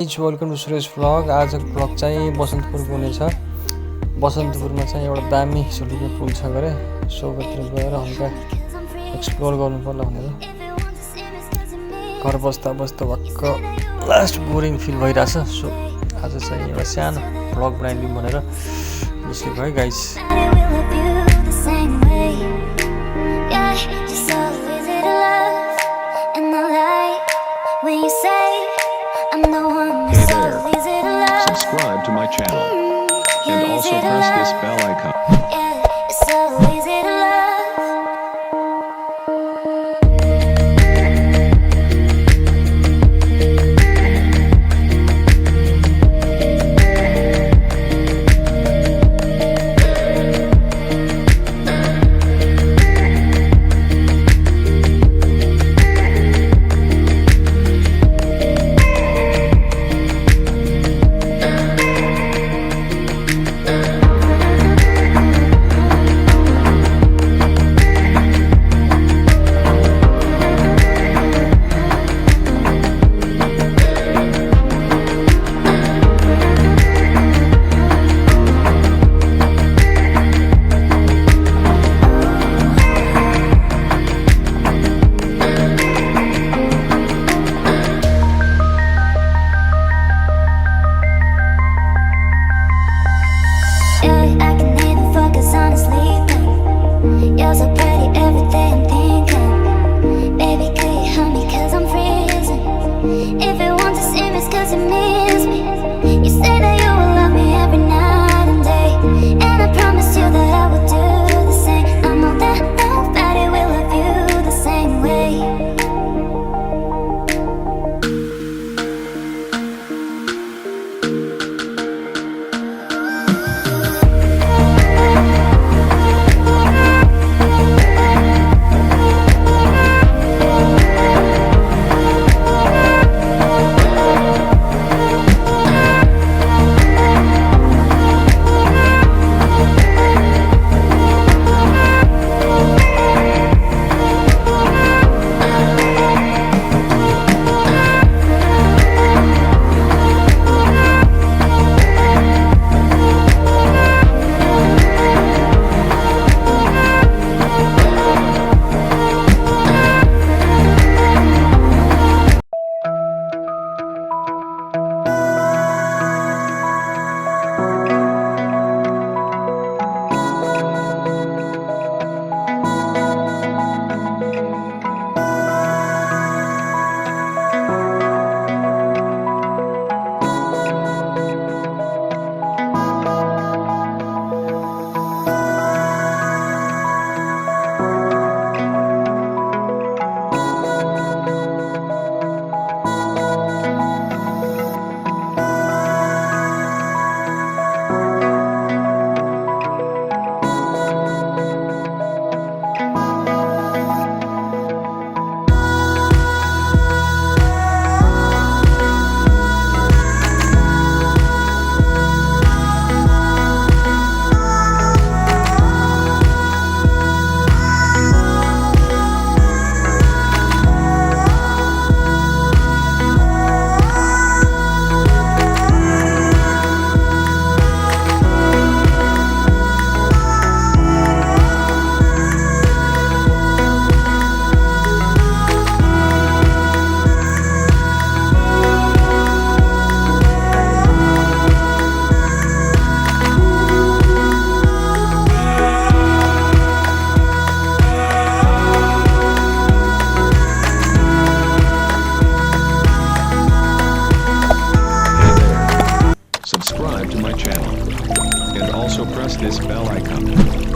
Welcome to Suresh vlog. आजको vlog चाहिँ बसन्तपुरको हुनेछ। बसन्तपुरमा चाहिँ एउटा दामी सुलुके पुल छ गरे सोभित्र गएर हल्का एक्सप्लोर गर्नु पर्ला भनेर घर बस्दा बस्दा भक्क लास्ट बोरिङ फिल भइरहेछ। सो आज चाहिँ एउटा सानो भ्लग बनाइदिउँ भनेर निस्केको है guys. Subscribe to my channel and also press this bell icon. Subscribe to my channel and also press this bell icon.